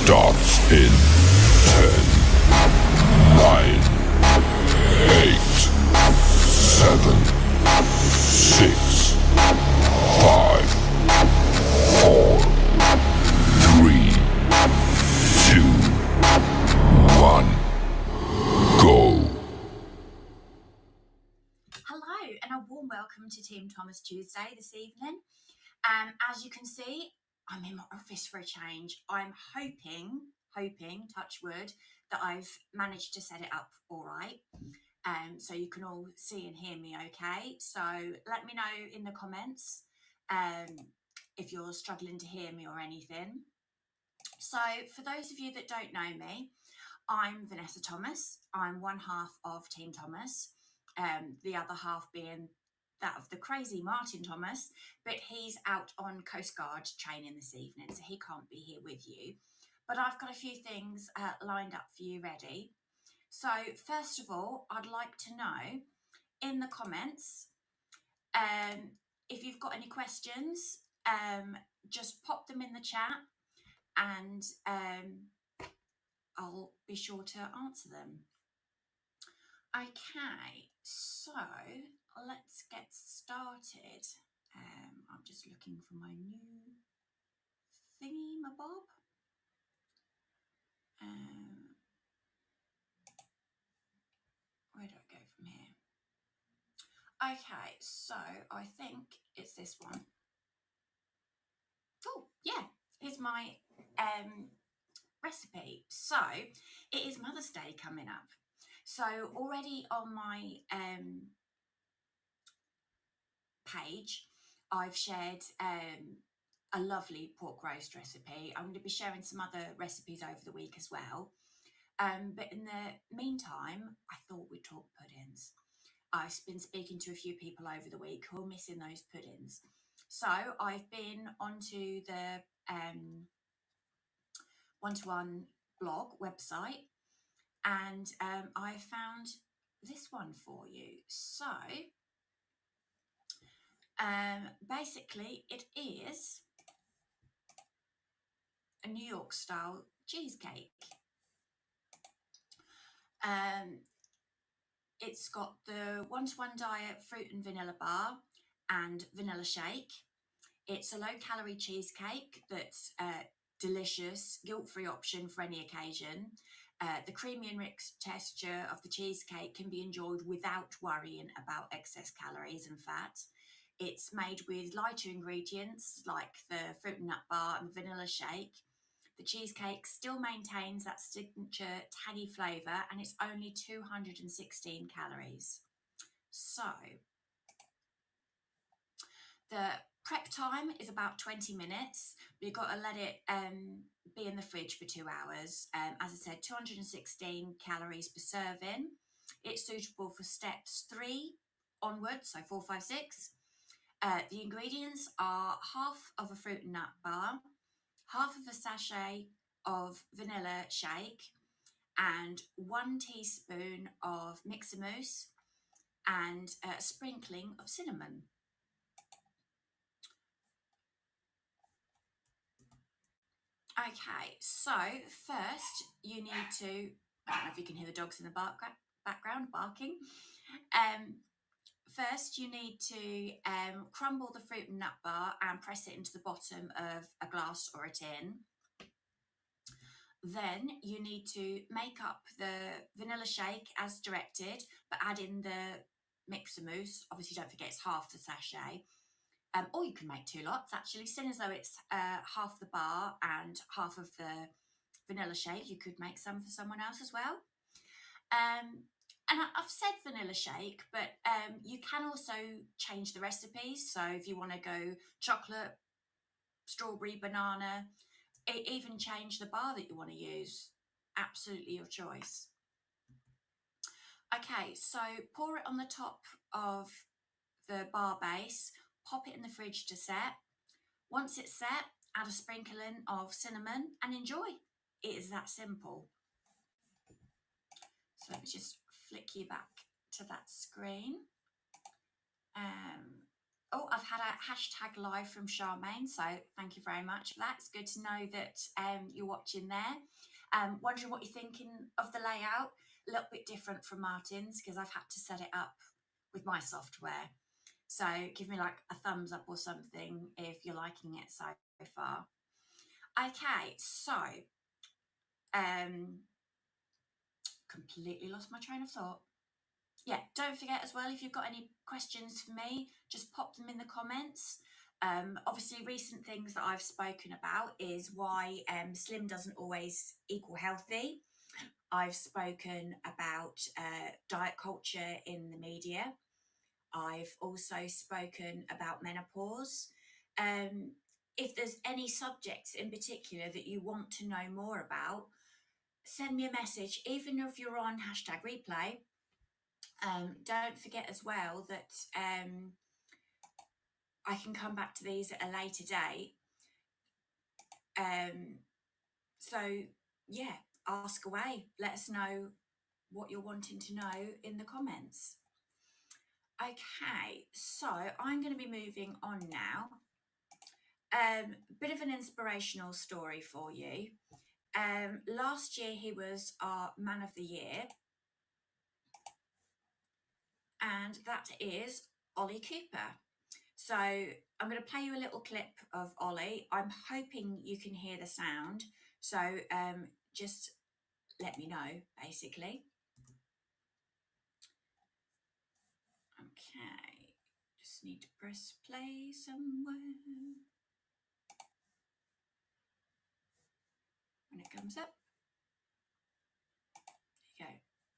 starts in 10, 9, 8, 7, 6, 5, 4, 3, 2, 1, go. Hello and a warm welcome to Team Thomas Tuesday this evening. As you can see, I'm in my office for a change. I'm hoping, touch wood, that I've managed to set it up all right. So you can all see and hear me okay. So let me know in the comments if you're struggling to hear me or anything. So for those of you that don't know me, I'm Vanessa Thomas. I'm one half of Team Thomas, the other half being that of the crazy Martin Thomas, but he's out on Coast Guard training this evening, so he can't be here with you. But I've got a few things lined up for you ready. So first of all, I'd like to know in the comments if you've got any questions, just pop them in the chat and I'll be sure to answer them. Okay, so let's get started. I'm just looking for my new thingy-mabob. Where do I go from here? Okay, so I think it's this one. Oh, yeah, here's my recipe. So it is Mother's Day coming up. So already on my page, I've shared a lovely pork roast recipe. I'm going to be sharing some other recipes over the week as well. But in the meantime, I thought we'd talk puddings. I've been speaking to a few people over the week who are missing those puddings. So I've been onto the one-to-one blog website and I found this one for you. So basically it is a New York style cheesecake. It's got the one-to-one diet fruit and vanilla bar and vanilla shake. It's a low-calorie cheesecake that's delicious, guilt-free option for any occasion. The creamy and rich texture of the cheesecake can be enjoyed without worrying about excess calories and fat. It's made with lighter ingredients like the fruit and nut bar and vanilla shake. The cheesecake still maintains that signature tangy flavour and it's only 216 calories. So the prep time is about 20 minutes, but you've got to let it be in the fridge for 2 hours. As I said, 216 calories per serving. It's suitable for steps 3 onwards, so 4, 5, 6. The ingredients are half of a fruit and nut bar, half of a sachet of vanilla shake, and 1 teaspoon of mix-a-mousse, and a sprinkling of cinnamon. Okay, so first you need to, I don't know if you can hear the dogs in the background barking. First you need to crumble the fruit and nut bar and press it into the bottom of a glass or a tin. Then you need to make up the vanilla shake as directed, but add in the mix-a-mousse. Obviously don't forget it's half the sachet. Or you can make 2 lots actually, seeing as though it's half the bar and half of the vanilla shake, you could make some for someone else as well. And I've said vanilla shake, but you can also change the recipes. So if you want to go chocolate, strawberry, banana, even change the bar that you want to use. Absolutely your choice. Okay, so pour it on the top of the bar base, pop it in the fridge to set. Once it's set, add a sprinkling of cinnamon and enjoy. It is that simple. So let me just flick you back to that screen. Oh, I've had a hashtag live from Charmaine, so thank you very much for that. It's good to know that you're watching there. Wondering what you're thinking of the layout. A little bit different from Martin's because I've had to set it up with my software. So give me like a thumbs up or something if you're liking it so far. Okay, so completely lost my train of thought. Yeah, don't forget as well, if you've got any questions for me, just pop them in the comments. Obviously, recent things that I've spoken about is why slim doesn't always equal healthy. I've spoken about diet culture in the media. I've also spoken about menopause. If there's any subjects in particular that you want to know more about, send me a message, even if you're on hashtag replay. Don't forget as well that I can come back to these at a later date. So, yeah, ask away. Let us know what you're wanting to know in the comments. Okay, so I'm going to be moving on now. A bit of an inspirational story for you. Last year he was our Man of the Year, and that is Ollie Cooper. So I'm going to play you a little clip of Ollie. I'm hoping you can hear the sound. So just let me know, basically. Okay, just need to press play somewhere. When it comes up. There you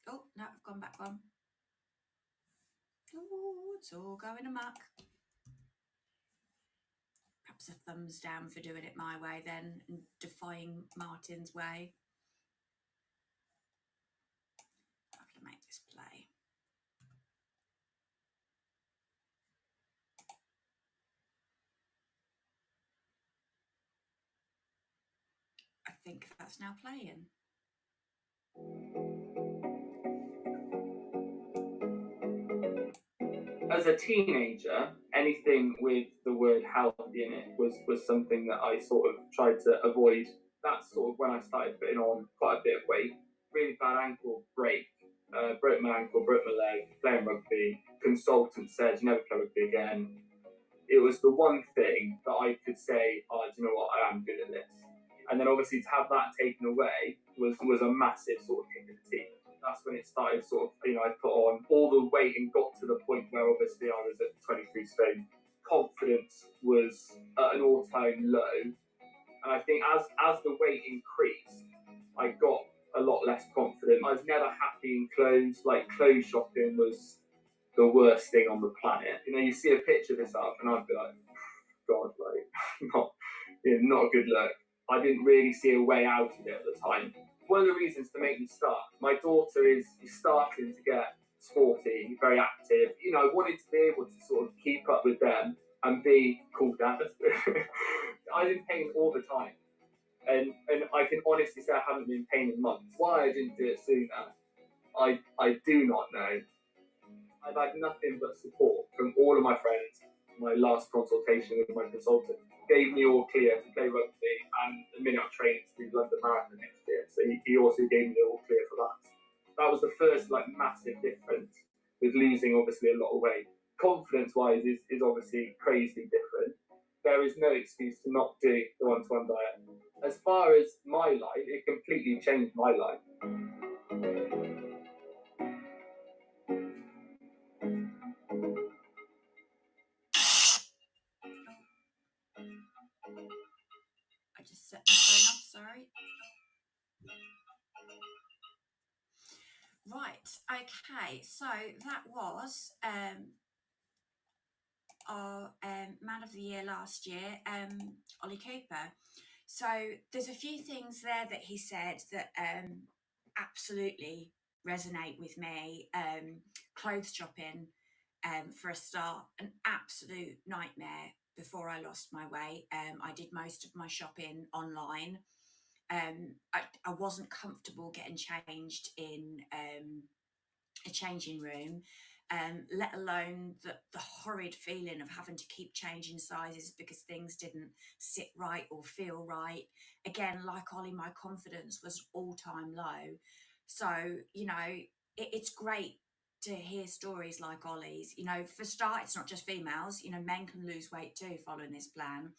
go. Oh, no, I've gone back one. Oh, it's all going amok. Perhaps a thumbs down for doing it my way then and defying Martin's way. I'm going to make this play. I think that's now playing. As a teenager, anything with the word healthy in it was something that I sort of tried to avoid. That's sort of when I started putting on quite a bit of weight. Really bad ankle break. Broke my ankle, broke my leg, playing rugby. Consultant said, you never play rugby again. It was the one thing that I could say, oh, do you know what, I am good at this. And then obviously to have that taken away was a massive sort of kick in the teeth. That's when it started sort of, I put on all the weight and got to the point where obviously I was at 23 stone. Confidence was at an all-time low. And I think as the weight increased, I got a lot less confident. I was never happy in clothes. Like, clothes shopping was the worst thing on the planet. You see a picture of this up and I'd be like, God, like, not a good look. I didn't really see a way out of it at the time. One of the reasons to make me start, my daughter is starting to get sporty, very active. I wanted to be able to sort of keep up with them and be cool dad. I was in pain all the time. And I can honestly say I haven't been in pain in months. Why I didn't do it sooner, I do not know. I've had nothing but support from all of my friends. My last consultation with my consultant gave me all clear to play rugby, and the minute I'm training to do London Marathon next year. So he also gave me all clear for that. That was the first massive difference with losing obviously a lot of weight. Confidence-wise is obviously crazy different. There is no excuse to not do the one-to-one diet. As far as my life, it completely changed my life. I just set my phone off, sorry. Right, okay, so that was our Man of the Year last year, Ollie Cooper. So there's a few things there that he said that absolutely resonate with me. Clothes shopping, for a start, an absolute nightmare before I lost my weight. I did most of my shopping online. I wasn't comfortable getting changed in a changing room. let alone the horrid feeling of having to keep changing sizes because things didn't sit right or feel right. Again, like Ollie, my confidence was all-time low. So, it's great to hear stories like Ollie's. For start, it's not just females, men can lose weight too following this plan,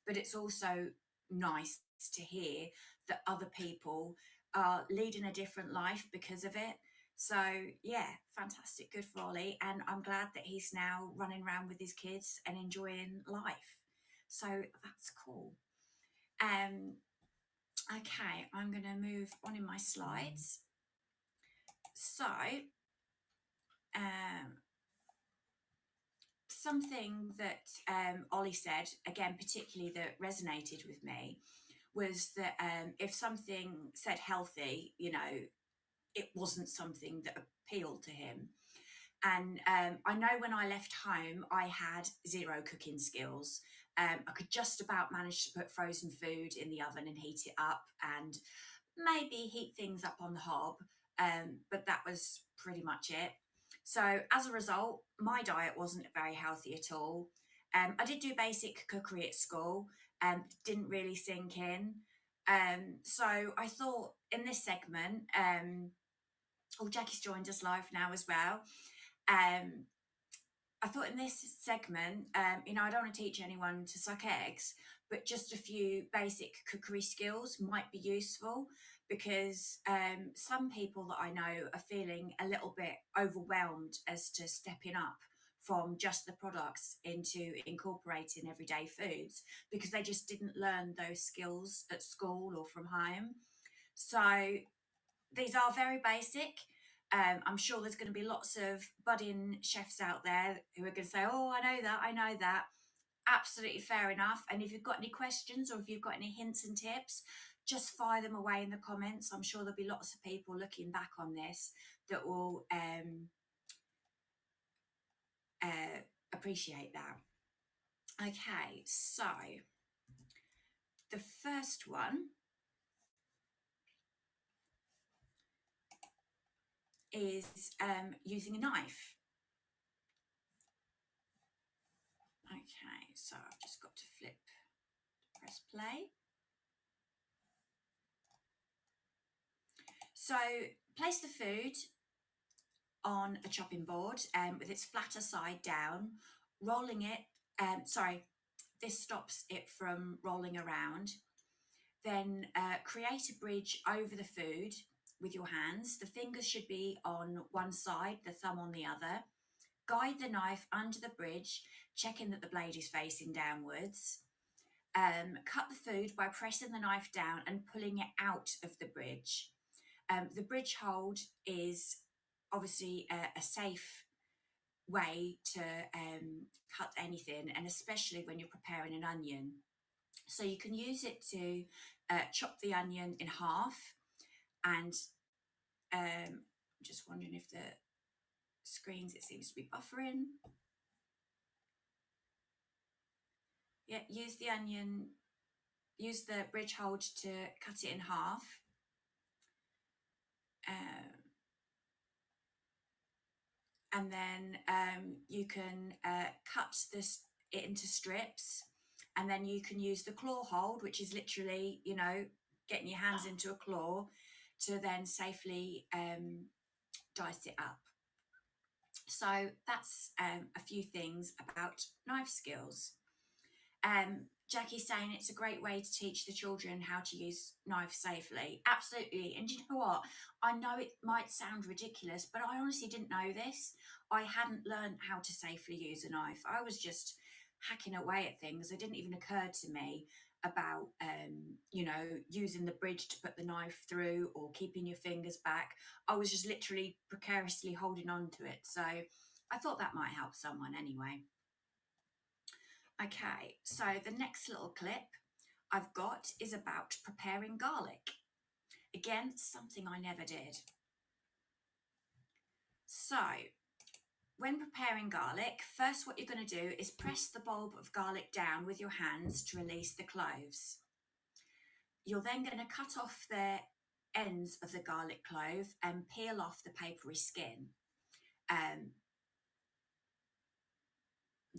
but it's also nice to hear that other people are leading a different life because of it. So yeah, fantastic, good for Ollie, and I'm glad that he's now running around with his kids and enjoying life. So that's cool. Okay, I'm going to move on in my slides. So something that Ollie said, again, particularly that resonated with me, was that if something said healthy, it wasn't something that appealed to him. And I know when I left home, I had zero cooking skills. I could just about manage to put frozen food in the oven and heat it up and maybe heat things up on the hob, but that was pretty much it. So as a result, my diet wasn't very healthy at all. I did do basic cookery at school and didn't really sink in. So I thought in this segment, Jackie's joined us live now as well. I thought in this segment, I don't want to teach anyone to suck eggs, but just a few basic cookery skills might be useful because some people that I know are feeling a little bit overwhelmed as to stepping up from just the products into incorporating everyday foods because they just didn't learn those skills at school or from home. So these are very basic. I'm sure there's going to be lots of budding chefs out there who are going to say, oh, I know that. Absolutely fair enough. And if you've got any questions or if you've got any hints and tips, just fire them away in the comments. I'm sure there'll be lots of people looking back on this that will appreciate that. Okay, so the first one is using a knife. Okay, so I've just got to press play. So place the food on a chopping board with its flatter side down, rolling it, this stops it from rolling around. Then create a bridge over the food with your hands. The fingers should be on one side, the thumb on the other. Guide the knife under the bridge, checking that the blade is facing downwards. Cut the food by pressing the knife down and pulling it out of the bridge. The bridge hold is obviously a safe way to cut anything, and especially when you're preparing an onion. So you can use it to chop the onion in half, and I'm just wondering if the screens, it seems to be buffering. Yeah, use the bridge hold to cut it in half. And then you can cut it into strips, and then you can use the claw hold, which is literally, getting your hands into a claw to then safely dice it up. So that's a few things about knife skills. Jackie's saying it's a great way to teach the children how to use knives safely. Absolutely. And you know what? I know it might sound ridiculous, but I honestly didn't know this. I hadn't learned how to safely use a knife. I was just hacking away at things. It didn't even occur to me about, using the bridge to put the knife through or keeping your fingers back. I was just literally precariously holding on to it. So I thought that might help someone anyway. Okay, so the next little clip I've got is about preparing garlic. Again, something I never did. So, when preparing garlic, first what you're going to do is press the bulb of garlic down with your hands to release the cloves. You're then going to cut off the ends of the garlic clove and peel off the papery skin.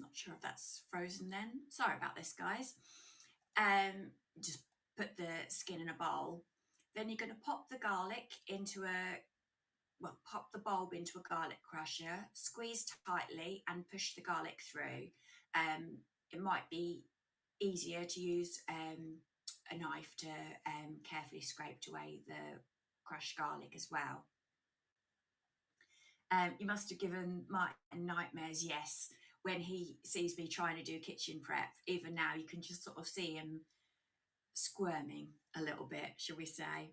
Not sure if that's frozen then. Sorry about this, guys. Just put the skin in a bowl. Then you're going to pop the garlic into pop the bulb into a garlic crusher, squeeze tightly and push the garlic through. It might be easier to use a knife to carefully scrape away the crushed garlic as well. You must have given Martin nightmares, yes, when he sees me trying to do kitchen prep. Even now, you can just sort of see him squirming a little bit, shall we say.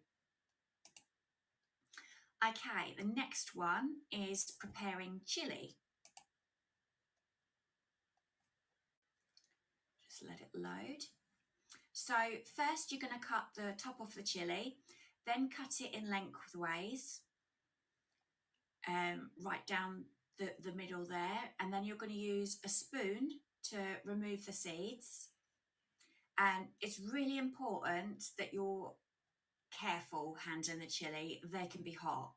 Okay, the next one is preparing chili. Just let it load. So first you're going to cut the top off the chili, then cut it in lengthways, right down the middle there, and then you're going to use a spoon to remove the seeds. And it's really important that you're careful handling the chili. They can be hot.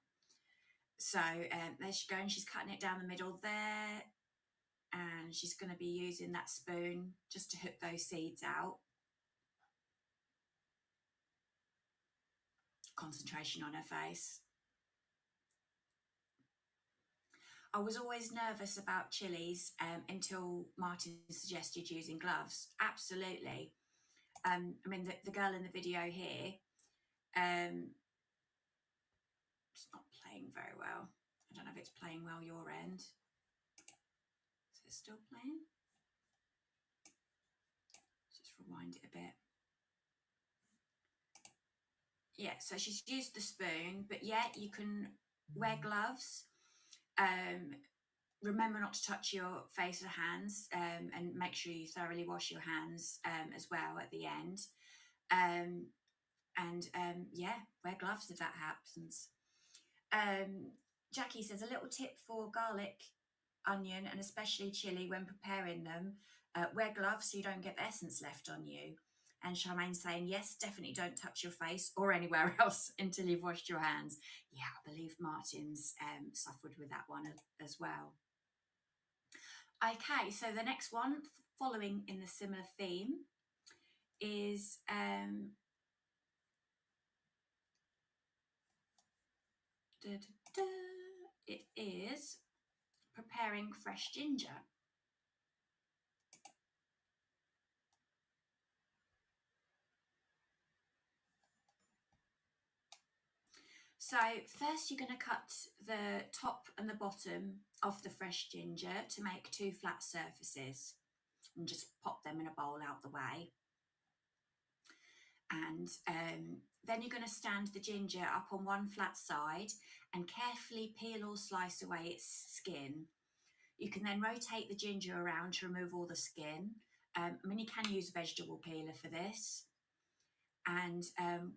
So there she goes, and she's cutting it down the middle there, and she's going to be using that spoon just to hook those seeds out. Concentration on her face. I was always nervous about chilies until Martin suggested using gloves. Absolutely. I mean, the girl in the video here, it's not playing very well. I don't know if it's playing well your end. Is it still playing? Let's just rewind it a bit. Yeah, so she's used the spoon, but yeah, you can wear gloves. Remember not to touch your face or hands, and make sure you thoroughly wash your hands as well at the end. Yeah, wear gloves if that happens. Jackie says a little tip for garlic, onion, and especially chili when preparing them. Wear gloves so you don't get the essence left on you. And Charmaine's saying, yes, definitely don't touch your face or anywhere else until you've washed your hands. Yeah, I believe Martin's suffered with that one as well. Okay, so the next one, following in the similar theme, is it is preparing fresh ginger. So first you're going to cut the top and the bottom of the fresh ginger to make two flat surfaces and just pop them in a bowl out the way. And then you're going to stand the ginger up on one flat side and carefully peel or slice away its skin. You can then rotate the ginger around to remove all the skin. I mean, you can use a vegetable peeler for this. And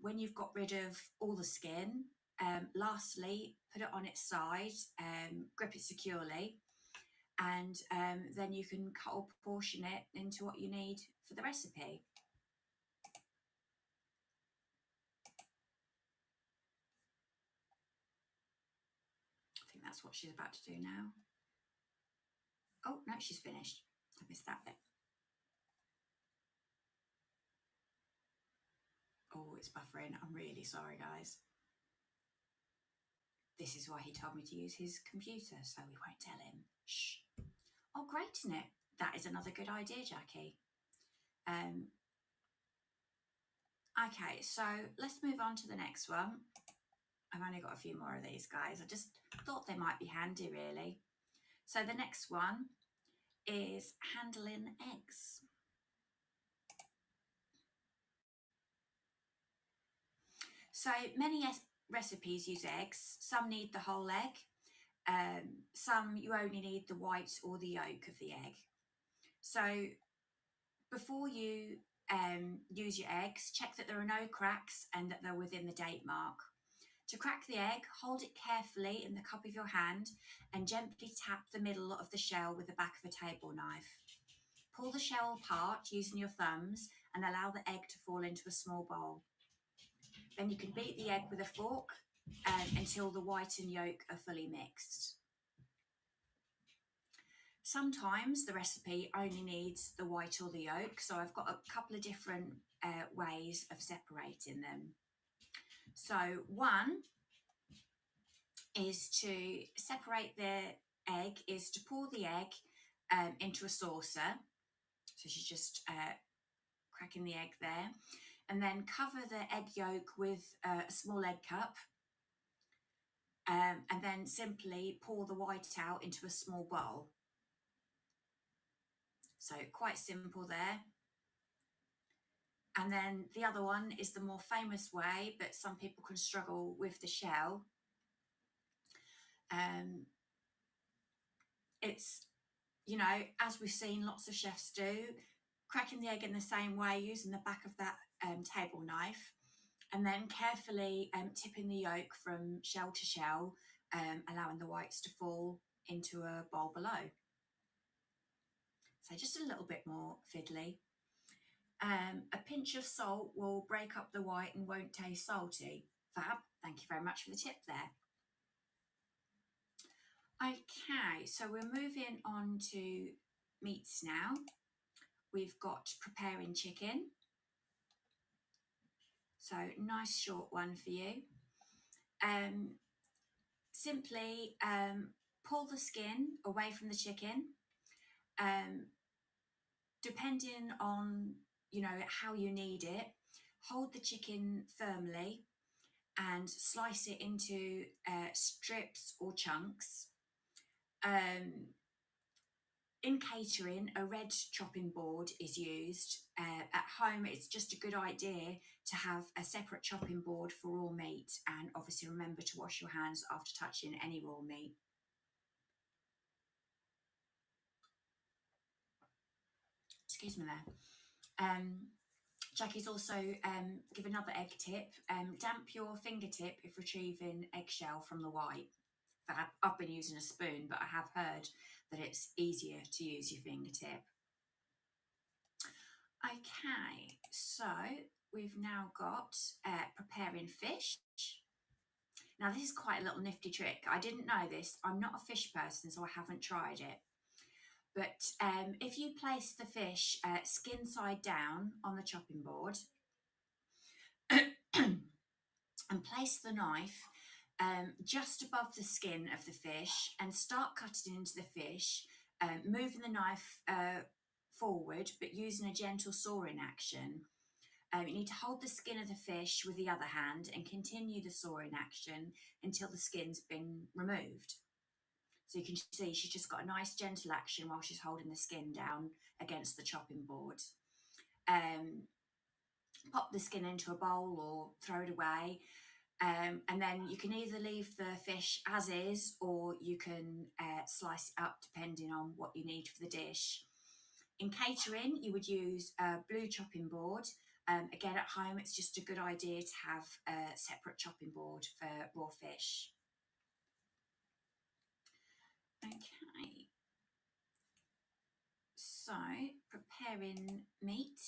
when you've got rid of all the skin, lastly, put it on its side, grip it securely, and then you can cut or portion it into what you need for the recipe. I think that's what she's about to do now. Oh, no, she's finished. I missed that bit. Oh, it's buffering. I'm really sorry, guys. This is why he told me to use his computer, so we won't tell him. Shh. Oh, great, isn't it? That is another good idea, Jackie. Okay, so let's move on to the next one. I've only got a few more of these, guys. I just thought they might be handy, really. So the next one is handling eggs. So many recipes use eggs. Some need the whole egg. Some you only need the white or the yolk of the egg. So before you use your eggs, check that there are no cracks and that they're within the date mark. To crack the egg, hold it carefully in the cup of your hand and gently tap the middle of the shell with the back of a table knife. Pull the shell apart using your thumbs and allow the egg to fall into a small bowl. Then you can beat the egg with a fork until the white and yolk are fully mixed. Sometimes the recipe only needs the white or the yolk, so I've got a couple of different ways of separating them. So one is to separate the egg, is to pour the egg into a saucer. So she's just cracking the egg there, and then cover the egg yolk with a small egg cup, and then simply pour the white out into a small bowl. So quite simple there. And then the other one is the more famous way, but some people can struggle with the shell. It's, you know, as we've seen lots of chefs do, cracking the egg in the same way, using the back of that table knife, and then carefully tipping the yolk from shell to shell, allowing the whites to fall into a bowl below. So just a little bit more fiddly. A pinch of salt will break up the white and won't taste salty. Fab, thank you very much for the tip there. Okay, so we're moving on to meats now. We've got preparing chicken. So nice short one for you. Simply pull the skin away from the chicken. Depending on, you know, how you need it, hold the chicken firmly and slice it into strips or chunks. In catering, a red chopping board is used. At home, it's just a good idea to have a separate chopping board for raw meat, and obviously remember to wash your hands after touching any raw meat. Excuse me there. Jackie's also give another egg tip. Damp your fingertip if retrieving eggshell from the white. I've been using a spoon, but I have heard that it's easier to use your fingertip. Okay, so we've now got preparing fish. Now this is quite a little nifty trick. I didn't know this. I'm not a fish person, so I haven't tried it. But if you place the fish skin side down on the chopping board and place the knife just above the skin of the fish and start cutting into the fish, moving the knife forward but using a gentle sawing action. You need to hold the skin of the fish with the other hand and continue the sawing action until the skin's been removed. So you can see she's just got a nice gentle action while she's holding the skin down against the chopping board. Pop the skin into a bowl or throw it away. And then you can either leave the fish as is, or you can slice it up depending on what you need for the dish. In catering, you would use a blue chopping board. Again, at home, it's just a good idea to have a separate chopping board for raw fish. Okay, so preparing meat.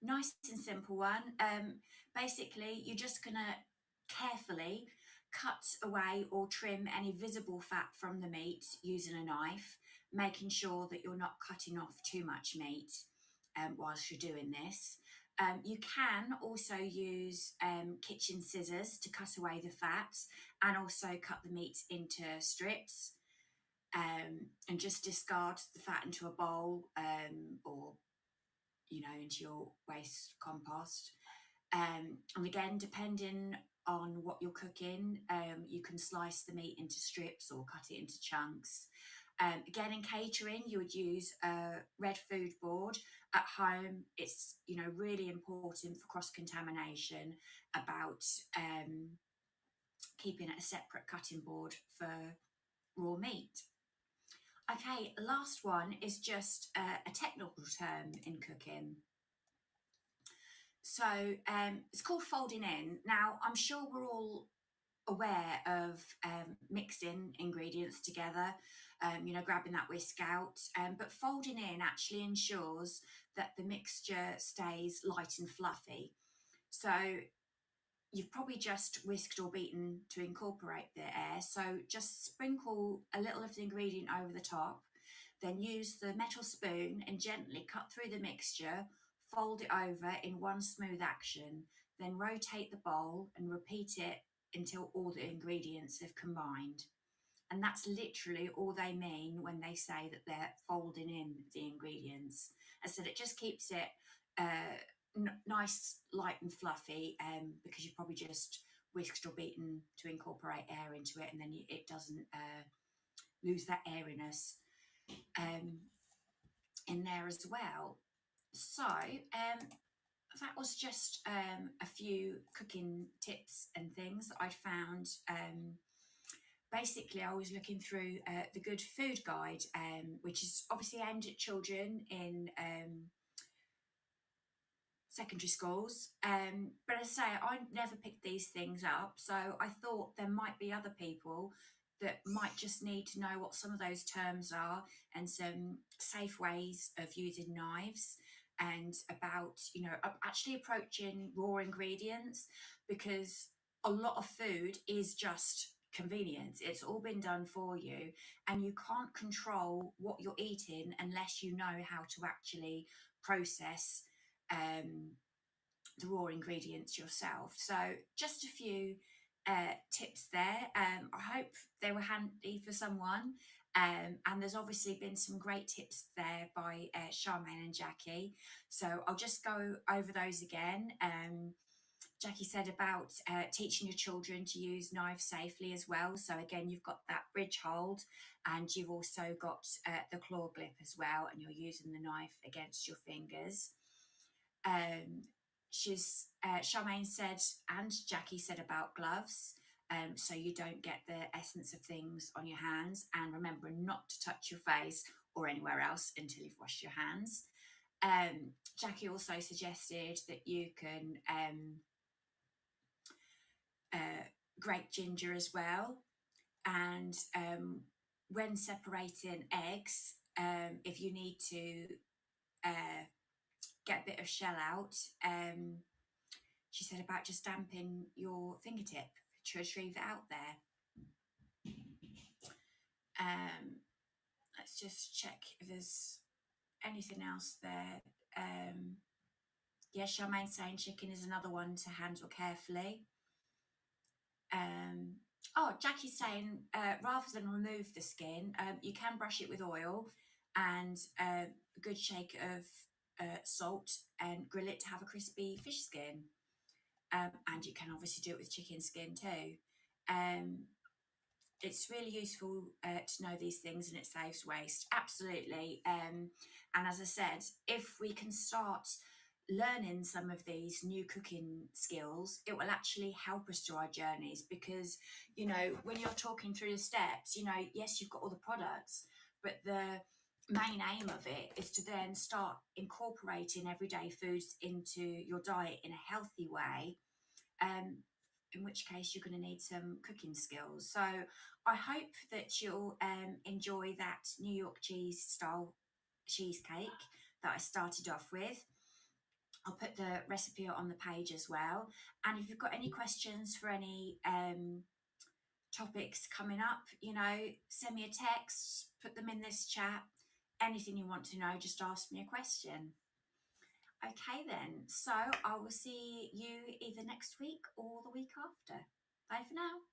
Nice and simple one. Basically, you're just going to carefully cut away or trim any visible fat from the meat using a knife, making sure that you're not cutting off too much meat whilst you're doing this. You can also use kitchen scissors to cut away the fat and also cut the meat into strips, and just discard the fat into a bowl or, you know, into your waste compost. And again, depending on what you're cooking, you can slice the meat into strips or cut it into chunks. Again, in catering, you would use a red food board. At home, it's, you know, really important for cross-contamination about keeping a separate cutting board for raw meat. Okay, last one is just a technical term in cooking. So it's called folding in. Now, I'm sure we're all aware of mixing ingredients together, you know, grabbing that whisk out, but folding in actually ensures that the mixture stays light and fluffy. So you've probably just whisked or beaten to incorporate the air. So just sprinkle a little of the ingredient over the top, then use the metal spoon and gently cut through the mixture, fold it over in one smooth action, then rotate the bowl and repeat it until all the ingredients have combined. And that's literally all they mean when they say that they're folding in the ingredients. I said it just keeps it nice, light and fluffy, because you've probably just whisked or beaten to incorporate air into it, and then it doesn't lose that airiness in there as well. So that was just a few cooking tips and things that I'd found. Basically, I was looking through the Good Food Guide, which is obviously aimed at children in secondary schools. But as I say, I never picked these things up, so I thought there might be other people that might just need to know what some of those terms are and some safe ways of using knives, and about, actually approaching raw ingredients, because a lot of food is just convenience. It's all been done for you, and you can't control what you're eating unless you know how to actually process the raw ingredients yourself. So just a few tips there. I hope they were handy for someone. And there's obviously been some great tips there by Charmaine and Jackie. So I'll just go over those again. Jackie said about teaching your children to use knives safely as well. So again, you've got that bridge hold, and you've also got the claw grip as well, and you're using the knife against your fingers. Charmaine said, and Jackie said about gloves, so you don't get the essence of things on your hands, and remember not to touch your face or anywhere else until you've washed your hands. Jackie also suggested that you can grate ginger as well, and when separating eggs, if you need to get a bit of shell out, she said about just damping your fingertip to retrieve it out there. Let's just check if there's anything else there. Yeah, Charmaine saying chicken is another one to handle carefully. Jackie's saying rather than remove the skin, you can brush it with oil and a good shake of salt and grill it to have a crispy fish skin. And you can obviously do it with chicken skin too. It's really useful to know these things, and it saves waste. Absolutely. And as I said, if we can start learning some of these new cooking skills, it will actually help us through our journeys, because, when you're talking through the steps, yes, you've got all the products, but the main aim of it is to then start incorporating everyday foods into your diet in a healthy way, in which case you're going to need some cooking skills. So I hope that you'll enjoy that New York cheese style cheesecake that I started off with. I'll put the recipe on the page as well. And if you've got any questions for any topics coming up, send me a text, put them in this chat. Anything you want to know, just ask me a question. Okay then, so I will see you either next week or the week after. Bye for now.